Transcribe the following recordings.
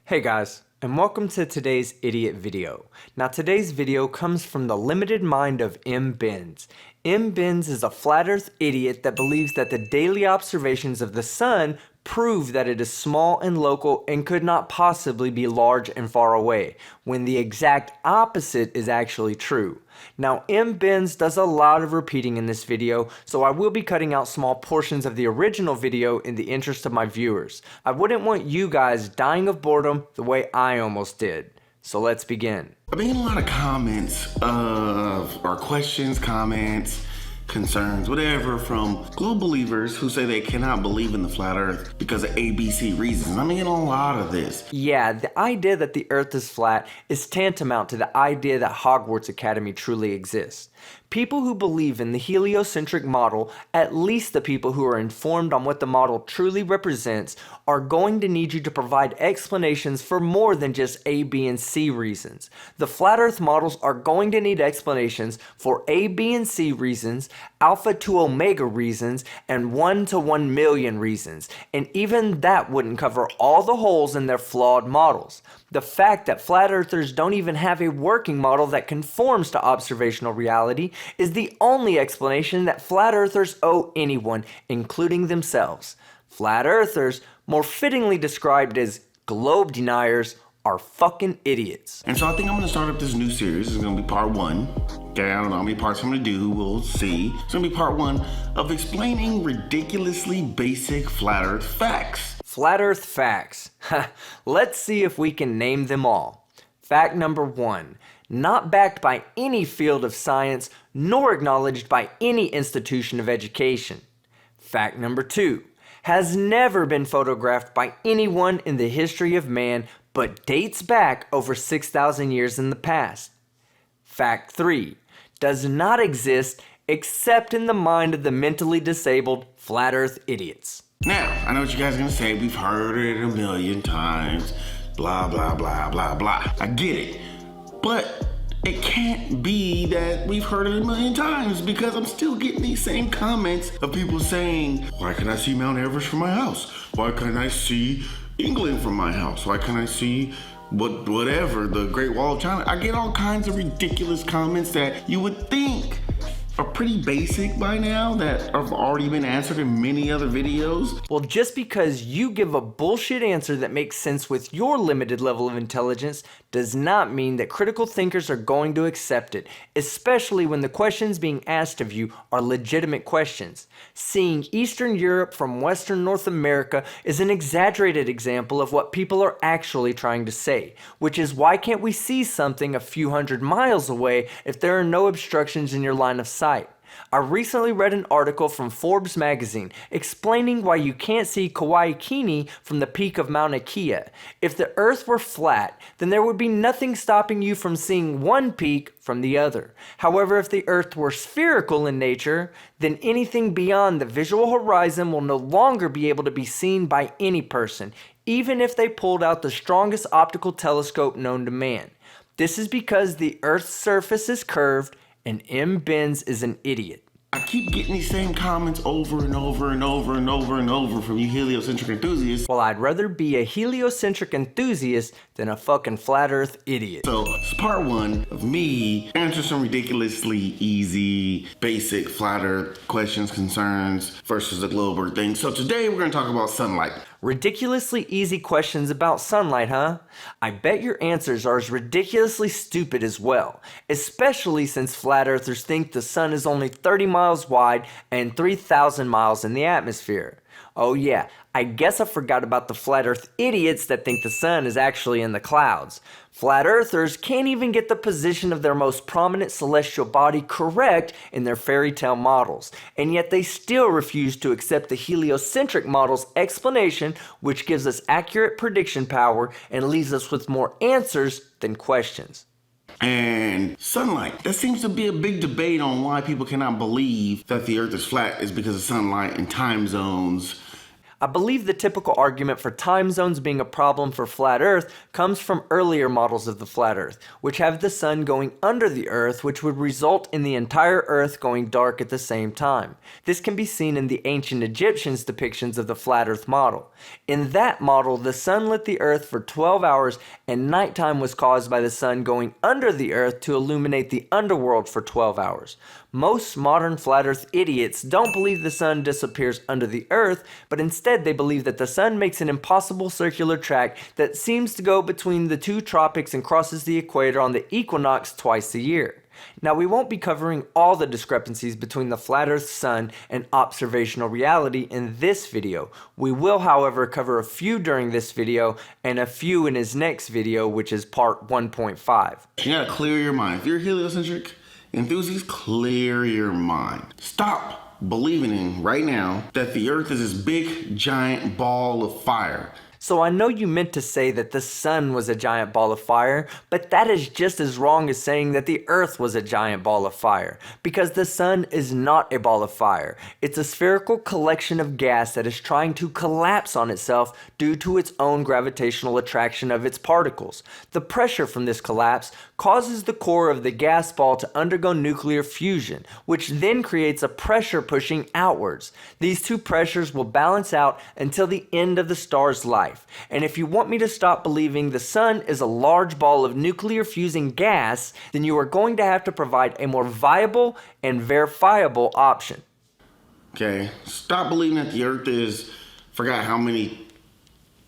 Hey guys, and welcome to today's idiot video. Now today's video comes from the limited mind of M. Benz. M. Benz is a flat earth idiot that believes that the daily observations of the sun prove that it is small and local and could not possibly be large and far away, when the exact opposite is actually true. Now M. Benz does a lot of repeating in this video, so I will be cutting out small portions of the original video in the interest of my viewers. I wouldn't want you guys dying of boredom the way I almost did. So let's begin. I've been getting a lot of comments or questions, comments, concerns, whatever, from global believers who say they cannot believe in the flat earth because of ABC reasons. I'm getting a lot of this. Yeah, the idea that the earth is flat is tantamount to the idea that Hogwarts Academy truly exists. People who believe in the heliocentric model, at least the people who are informed on what the model truly represents, are going to need you to provide explanations for more than just A, B, and C reasons. The flat earth models are going to need explanations for A, B, and C reasons, alpha to omega reasons, and 1 to 1 million reasons. And even that wouldn't cover all the holes in their flawed models. The fact that flat earthers don't even have a working model that conforms to observational reality is the only explanation that flat earthers owe anyone, including themselves. Flat earthers, more fittingly described as globe deniers, are fucking idiots. And so I think I'm gonna start up this new series. It's gonna be part 1. Okay, I don't know how many parts I'm gonna do, we'll see. It's gonna be part 1 of explaining ridiculously basic flat earth facts. Flat earth facts. Let's see if we can name them all. Fact number 1. Not backed by any field of science, nor acknowledged by any institution of education. Fact number 2. Has never been photographed by anyone in the history of man, but dates back over 6,000 years in the past. Fact 3. Does not exist except in the mind of the mentally disabled flat earth idiots. Now, I know what you guys are gonna say. We've heard it a million times. Blah, blah, blah, blah, blah. I get it. But it can't be that we've heard it a million times, because I'm still getting these same comments of people saying, why can't I see Mount Everest from my house? Why can't I see England from my house? Why can't I see whatever, the Great Wall of China? I get all kinds of ridiculous comments that you would think are pretty basic by now, that have already been answered in many other videos. Well, just because you give a bullshit answer that makes sense with your limited level of intelligence does not mean that critical thinkers are going to accept it, especially when the questions being asked of you are legitimate questions. Seeing Eastern Europe from Western North America is an exaggerated example of what people are actually trying to say, which is, why can't we see something a few hundred miles away if there are no obstructions in your line of sight? I recently read an article from Forbes magazine explaining why you can't see Kauai Kini from the peak of Mauna Kea. If the earth were flat, then there would be nothing stopping you from seeing one peak from the other. However, if the earth were spherical in nature, then anything beyond the visual horizon will no longer be able to be seen by any person, even if they pulled out the strongest optical telescope known to man. This is because the earth's surface is curved, and M. Benz is an idiot. I keep getting these same comments over and over and over and over and over from you heliocentric enthusiasts. Well, I'd rather be a heliocentric enthusiast than a fucking flat earth idiot. So, it's part 1 of me answer some ridiculously easy, basic flat earth questions, concerns versus the globe earth thing. So today we're gonna talk about sunlight. Ridiculously easy questions about sunlight, huh? I bet your answers are as ridiculously stupid as well, especially since flat earthers think the sun is only 30 miles wide and 3,000 miles in the atmosphere. Oh yeah, I guess I forgot about the flat earth idiots that think the sun is actually in the clouds. Flat earthers can't even get the position of their most prominent celestial body correct in their fairy tale models, and yet they still refuse to accept the heliocentric model's explanation, which gives us accurate prediction power and leaves us with more answers than questions. And sunlight. There seems to be a big debate on why people cannot believe that the earth is flat is because of sunlight and time zones. I believe the typical argument for time zones being a problem for flat Earth comes from earlier models of the flat Earth, which have the sun going under the Earth, which would result in the entire Earth going dark at the same time. This can be seen in the ancient Egyptians' depictions of the flat Earth model. In that model, the sun lit the Earth for 12 hours and nighttime was caused by the sun going under the Earth to illuminate the underworld for 12 hours. Most modern flat Earth idiots don't believe the sun disappears under the Earth, but instead they believe that the sun makes an impossible circular track that seems to go between the two tropics and crosses the equator on the equinox twice a year. Now, we won't be covering all the discrepancies between the flat Earth sun and observational reality in this video. We will, however, cover a few during this video and a few in his next video, which is part 1.5. You gotta clear your mind. If you're a heliocentric enthusiast, clear your mind. Stop believing in right now that the Earth is this big, giant ball of fire. So I know you meant to say that the sun was a giant ball of fire, but that is just as wrong as saying that the Earth was a giant ball of fire, because the sun is not a ball of fire. It's a spherical collection of gas that is trying to collapse on itself due to its own gravitational attraction of its particles. The pressure from this collapse causes the core of the gas ball to undergo nuclear fusion, which then creates a pressure pushing outwards. These two pressures will balance out until the end of the star's life. And if you want me to stop believing the sun is a large ball of nuclear fusing gas, then you are going to have to provide a more viable and verifiable option. Okay, stop believing that the Earth is, forgot how many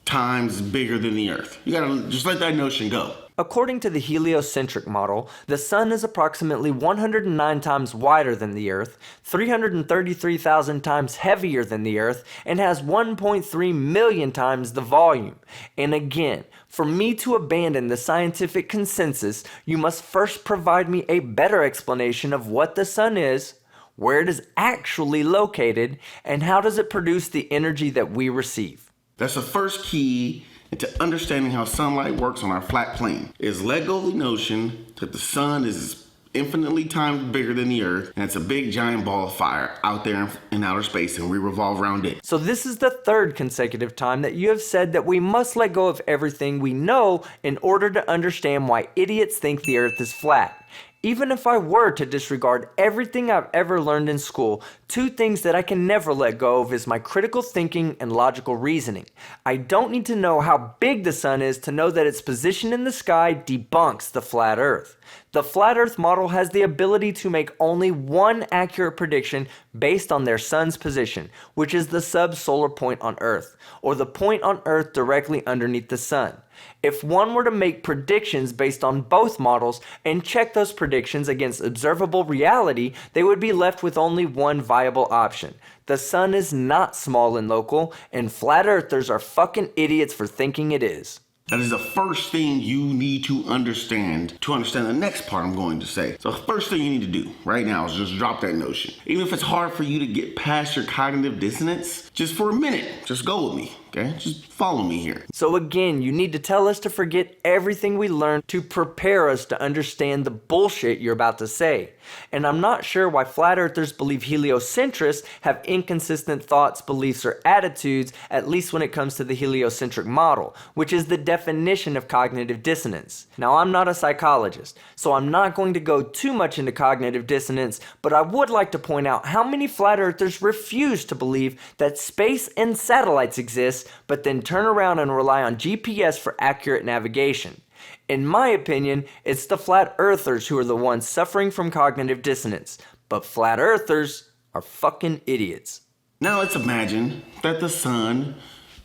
times bigger than the Earth. You gotta just let that notion go. According to the heliocentric model, the sun is approximately 109 times wider than the Earth, 333,000 times heavier than the Earth, and has 1.3 million times the volume. And again, for me to abandon the scientific consensus, you must first provide me a better explanation of what the sun is, where it is actually located, and how does it produce the energy that we receive. That's the first key into understanding how sunlight works on our flat plane. Is let go of the notion that the sun is infinitely times bigger than the Earth, and it's a big giant ball of fire out there in outer space, and we revolve around it. So this is the third consecutive time that you have said that we must let go of everything we know in order to understand why idiots think the Earth is flat. Even if I were to disregard everything I've ever learned in school, two things that I can never let go of is my critical thinking and logical reasoning. I don't need to know how big the sun is to know that its position in the sky debunks the flat Earth. The flat Earth model has the ability to make only one accurate prediction based on their sun's position, which is the subsolar point on Earth, or the point on Earth directly underneath the sun. If one were to make predictions based on both models and check those predictions against observable reality, they would be left with only one viable option. The sun is not small and local, and flat earthers are fucking idiots for thinking it is. That is the first thing you need to understand the next part I'm going to say. So the first thing you need to do right now is just drop that notion. Even if it's hard for you to get past your cognitive dissonance, just for a minute, just go with me, okay? Just follow me here. So again, you need to tell us to forget everything we learned to prepare us to understand the bullshit you're about to say. And I'm not sure why flat earthers believe heliocentrists have inconsistent thoughts, beliefs, or attitudes, at least when it comes to the heliocentric model, which is the definition of cognitive dissonance. Now, I'm not a psychologist, so I'm not going to go too much into cognitive dissonance, but I would like to point out how many flat earthers refuse to believe that space and satellites exist, but then turn around and rely on GPS for accurate navigation. In my opinion, it's the flat earthers who are the ones suffering from cognitive dissonance, but flat earthers are fucking idiots. Now let's imagine that the sun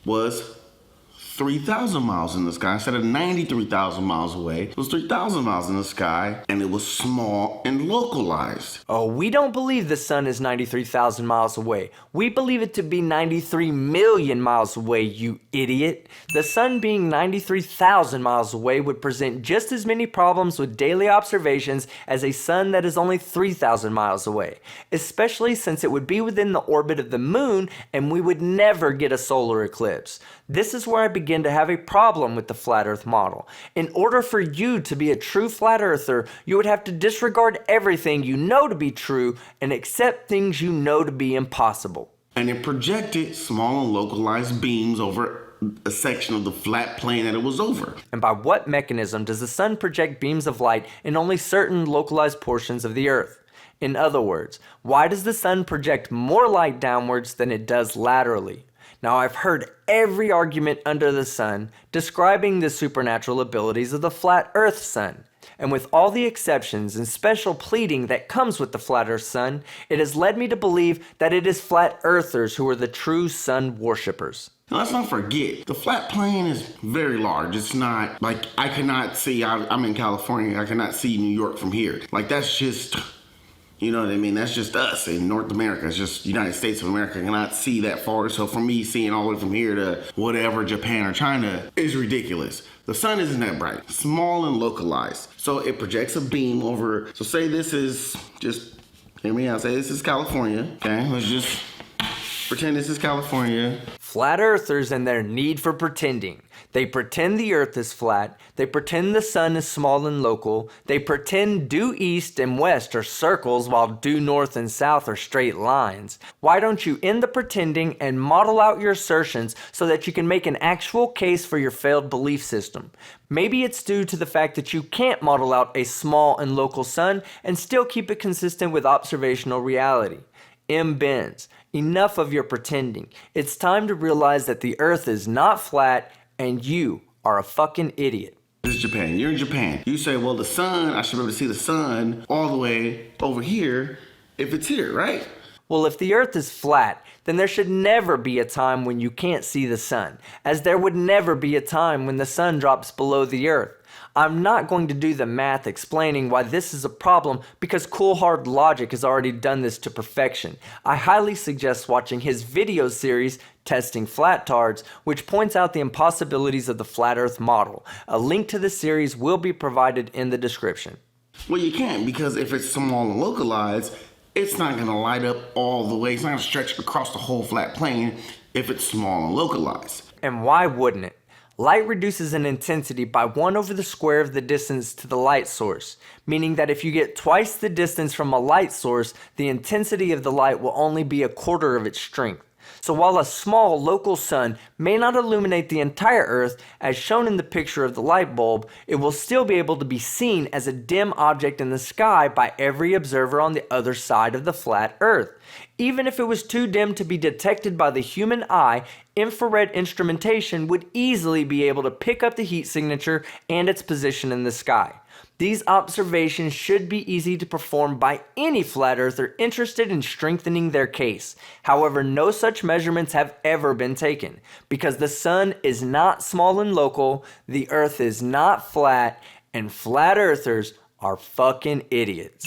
was 3,000 miles in the sky instead of 93,000 miles away. It was 3,000 miles in the sky, and it was small and localized. Oh, we don't believe the sun is 93,000 miles away. We believe it to be 93 million miles away, you idiot. The sun being 93,000 miles away would present just as many problems with daily observations as a sun that is only 3,000 miles away, especially since it would be within the orbit of the moon and we would never get a solar eclipse. This is where I begin to have a problem with the flat earth model. In order for you to be a true flat earther, you would have to disregard everything you know to be true and accept things you know to be impossible. and it projected small and localized beams over a section of the flat plane that it was over. And by what mechanism does the sun project beams of light in only certain localized portions of the Earth? In other words, why does the sun project more light downwards than it does laterally? Now, I've heard every argument under the sun describing the supernatural abilities of the flat Earth sun. And with all the exceptions and special pleading that comes with the flat Earth sun, it has led me to believe that it is flat earthers who are the true sun worshippers. Now, let's not forget, the flat plane is very large. It's not like I cannot see, I'm in California, I cannot see New York from here. Like, that's just, you know what I mean? That's just us in North America. It's just United States of America. I cannot see that far. So for me, seeing all the way from here to whatever, Japan or China, is ridiculous. The sun isn't that bright. Small and localized. So it projects a beam over, so say this is just, hear me out, say this is California, okay? Let's just pretend this is California. Flat earthers and their need for pretending. They pretend the earth is flat. They pretend the sun is small and local. They pretend due east and west are circles while due north and south are straight lines. Why don't you end the pretending and model out your assertions so that you can make an actual case for your failed belief system? Maybe it's due to the fact that you can't model out a small and local sun and still keep it consistent with observational reality. M. Benz, enough of your pretending. It's time to realize that the earth is not flat and you are a fucking idiot. This is Japan. You're in Japan. You say, well, the sun, I should be able to see the sun all the way over here if it's here, right? Well, if the earth is flat, then there should never be a time when you can't see the sun, as there would never be a time when the sun drops below the earth. I'm not going to do the math explaining why this is a problem because Cool Hard Logic has already done this to perfection. I highly suggest watching his video series, Testing Flat-Tards, which points out the impossibilities of the flat earth model. A link to the series will be provided in the description. Well, you can't, because if it's small and localized, it's not going to light up all the way. It's not going to stretch across the whole flat plane if it's small and localized. And why wouldn't it? Light reduces in intensity by 1 over the square of the distance to the light source, meaning that if you get twice the distance from a light source, the intensity of the light will only be a quarter of its strength. So while a small local sun may not illuminate the entire Earth, as shown in the picture of the light bulb, it will still be able to be seen as a dim object in the sky by every observer on the other side of the flat Earth. Even if it was too dim to be detected by the human eye, infrared instrumentation would easily be able to pick up the heat signature and its position in the sky. These observations should be easy to perform by any flat earther interested in strengthening their case. However, no such measurements have ever been taken, because the sun is not small and local, the earth is not flat, and flat earthers are fucking idiots.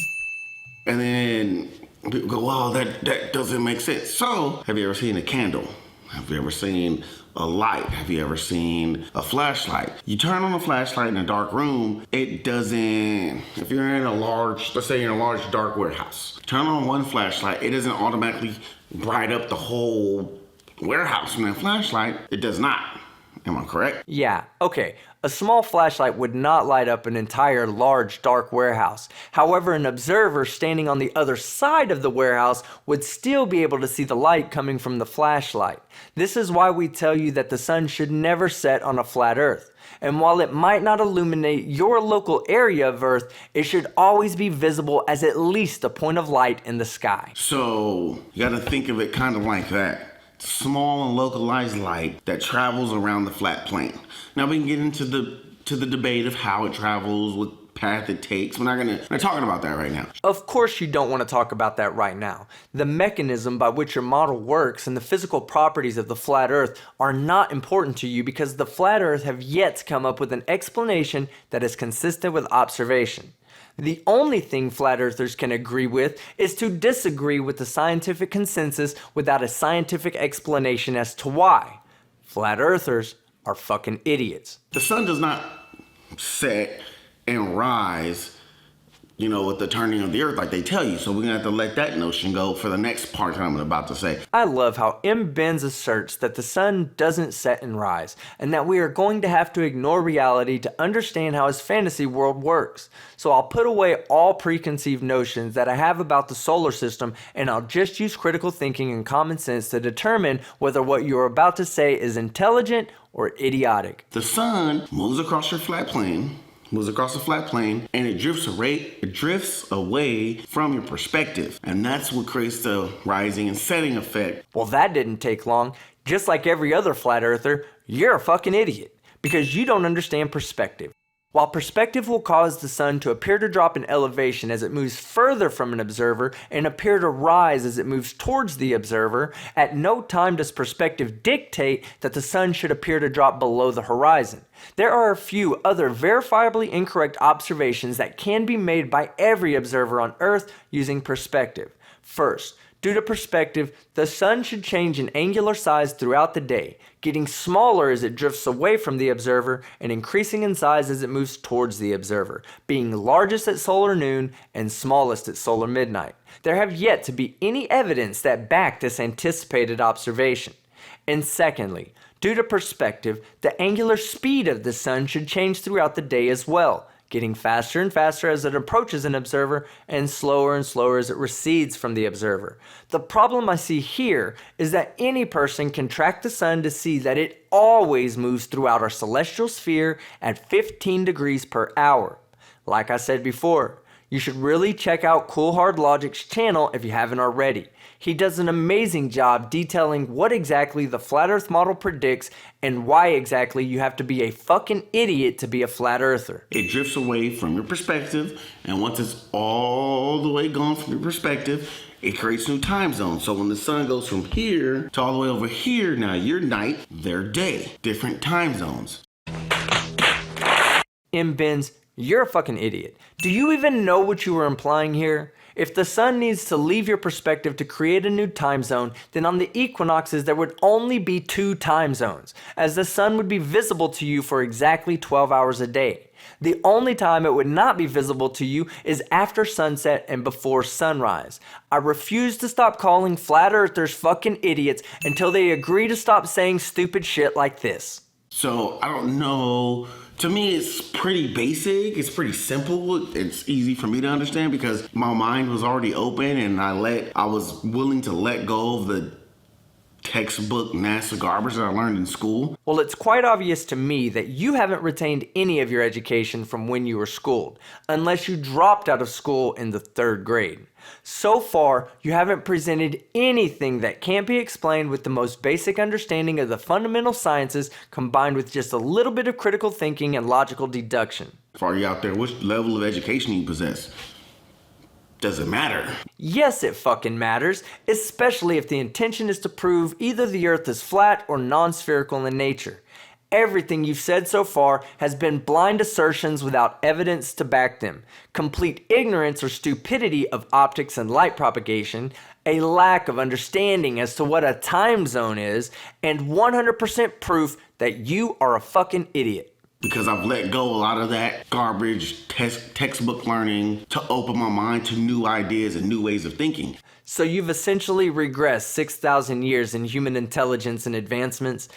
And then people go, well, that doesn't make sense. So, have you ever seen a candle? Have you ever seen a light? Have you ever seen a flashlight? You turn on a flashlight in a dark room, it doesn't, if you're in a large, let's say you're in a large dark warehouse, turn on one flashlight, it doesn't automatically bright up the whole warehouse. From that flashlight, it does not. Am I correct? Yeah, okay. A small flashlight would not light up an entire large dark warehouse. However, an observer standing on the other side of the warehouse would still be able to see the light coming from the flashlight. This is why we tell you that the sun should never set on a flat earth. And while it might not illuminate your local area of Earth, it should always be visible as at least a point of light in the sky. So, you gotta think of it kind of like that. Small and localized light that travels around the flat plane. Now we can get into the debate of how it travels, what path it takes. We're not talking about that right now. Of course you don't want to talk about that right now. The mechanism by which your model works and the physical properties of the flat earth are not important to you because the flat earth have yet to come up with an explanation that is consistent with observation. The only thing flat earthers can agree with is to disagree with the scientific consensus without a scientific explanation as to why. Flat earthers are fucking idiots. The sun does not set and rise with the turning of the earth like they tell you. So we're gonna have to let that notion go for the next part that I'm about to say. I love how M. Benz asserts that the sun doesn't set and rise, and that we are going to have to ignore reality to understand how his fantasy world works. So I'll put away all preconceived notions that I have about the solar system, and I'll just use critical thinking and common sense to determine whether what you are about to say is intelligent or idiotic. The sun moves across your flat plane, and it drifts away from your perspective. And that's what creates the rising and setting effect. Well, that didn't take long. Just like every other flat earther, you're a fucking idiot because you don't understand perspective. While perspective will cause the sun to appear to drop in elevation as it moves further from an observer and appear to rise as it moves towards the observer, at no time does perspective dictate that the sun should appear to drop below the horizon. There are a few other verifiably incorrect observations that can be made by every observer on Earth using perspective. First, due to perspective, the sun should change in angular size throughout the day, getting smaller as it drifts away from the observer and increasing in size as it moves towards the observer, being largest at solar noon and smallest at solar midnight. There have yet to be any evidence that back this anticipated observation. And secondly, due to perspective, the angular speed of the sun should change throughout the day as well, getting faster and faster as it approaches an observer and slower as it recedes from the observer. The problem I see here is that any person can track the sun to see that it always moves throughout our celestial sphere at 15 degrees per hour. Like I said before, you should really check out Cool Hard Logic's channel if you haven't already. He does an amazing job detailing what exactly the flat earth model predicts and why exactly you have to be a fucking idiot to be a flat earther. It drifts away from your perspective, and once it's all the way gone from your perspective, it creates new time zones. So when the sun goes from here to all the way over here, now you're night, they're day. Different time zones. M. Benz, you're a fucking idiot. Do you even know what you were implying here? If the sun needs to leave your perspective to create a new time zone, then on the equinoxes there would only be 2 time zones, as the sun would be visible to you for exactly 12 hours a day. The only time it would not be visible to you is after sunset and before sunrise. I refuse to stop calling flat earthers fucking idiots until they agree to stop saying stupid shit like this. So, I don't know. To me, it's pretty basic. It's pretty simple. It's easy for me to understand because my mind was already open and I was willing to let go of the textbook NASA garbage that I learned in school. Well, it's quite obvious to me that you haven't retained any of your education from when you were schooled, unless you dropped out of school in the 3rd grade. So far, you haven't presented anything that can't be explained with the most basic understanding of the fundamental sciences combined with just a little bit of critical thinking and logical deduction. For you out there, which level of education you possess? Does it matter? Yes, it fucking matters, especially if the intention is to prove either the Earth is flat or non-spherical in nature. Everything you've said so far has been blind assertions without evidence to back them, complete ignorance or stupidity of optics and light propagation, a lack of understanding as to what a time zone is, and 100% proof that you are a fucking idiot. Because I've let go a lot of that garbage textbook learning to open my mind to new ideas and new ways of thinking. So you've essentially regressed 6,000 years in human intelligence and advancements.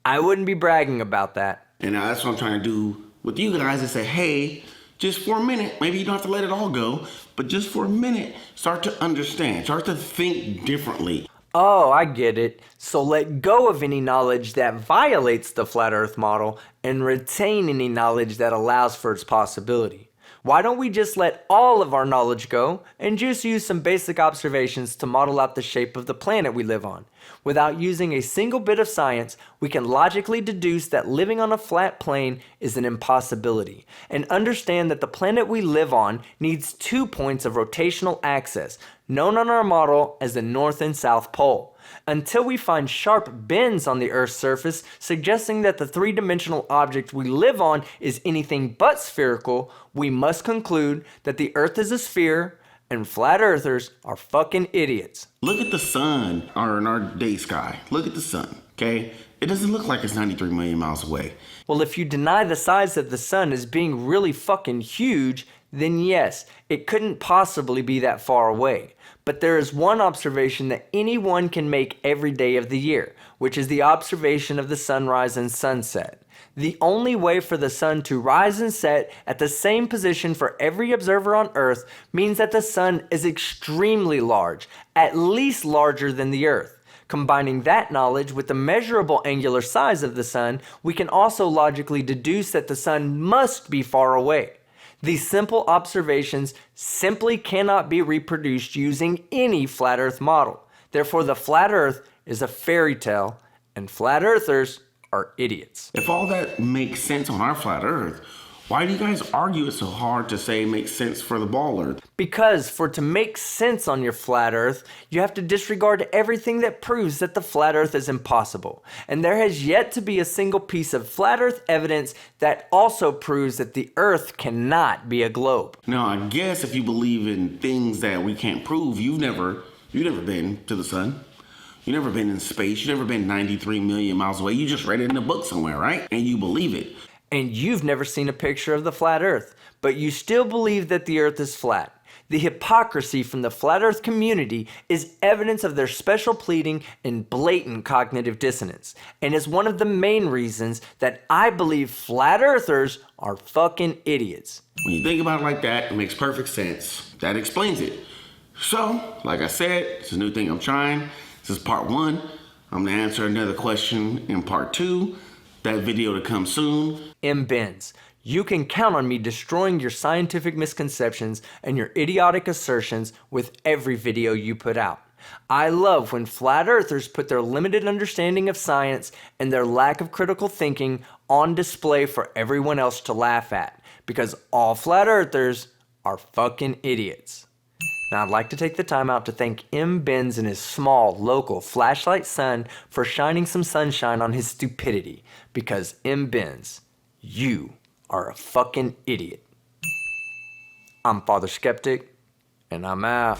I wouldn't be bragging about that. And that's what I'm trying to do with you guys is say, hey, just for a minute, maybe you don't have to let it all go, but just for a minute, start to understand, start to think differently. Oh, I get it. So let go of any knowledge that violates the flat earth model and retain any knowledge that allows for its possibility. Why don't we just let all of our knowledge go and just use some basic observations to model out the shape of the planet we live on? Without using a single bit of science, we can logically deduce that living on a flat plane is an impossibility, and understand that the planet we live on needs 2 points of rotational axis, known on our model as the North and South Pole. Until we find sharp bends on the Earth's surface suggesting that the 3-dimensional object we live on is anything but spherical, we must conclude that the Earth is a sphere and flat earthers are fucking idiots. Look at the sun or in our day sky. Look at the sun, okay? It doesn't look like it's 93 million miles away. Well, if you deny the size of the sun as being really fucking huge, then yes, it couldn't possibly be that far away. But there is one observation that anyone can make every day of the year, which is the observation of the sunrise and sunset. The only way for the sun to rise and set at the same position for every observer on Earth means that the sun is extremely large, at least larger than the Earth. Combining that knowledge with the measurable angular size of the sun, we can also logically deduce that the sun must be far away. These simple observations simply cannot be reproduced using any flat Earth model. Therefore, the flat Earth is a fairy tale, and flat earthers are idiots. If all that makes sense on our flat Earth, why do you guys argue it so hard to say it makes sense for the ball Earth? Because for it to make sense on your flat Earth, you have to disregard everything that proves that the flat Earth is impossible. And there has yet to be a single piece of flat Earth evidence that also proves that the Earth cannot be a globe. Now, I guess if you believe in things that we can't prove, you've never been to the sun. You've never been in space. You've never been 93 million miles away. You just read it in a book somewhere, right? And you believe it. And you've never seen a picture of the flat Earth, but you still believe that the Earth is flat. The hypocrisy from the flat Earth community is evidence of their special pleading and blatant cognitive dissonance, and is one of the main reasons that I believe flat Earthers are fucking idiots. When you think about it like that, it makes perfect sense. That explains it. So, like I said, it's a new thing I'm trying. This is part 1. I'm gonna answer another question in part 2. That video to come soon. M. Benz, you can count on me destroying your scientific misconceptions and your idiotic assertions with every video you put out. I love when flat earthers put their limited understanding of science and their lack of critical thinking on display for everyone else to laugh at, because all flat earthers are fucking idiots. Now, I'd like to take the time out to thank M. Benz and his small, local flashlight sun for shining some sunshine on his stupidity. Because M. Benz, you are a fucking idiot. I'm Father Skeptic, and I'm out.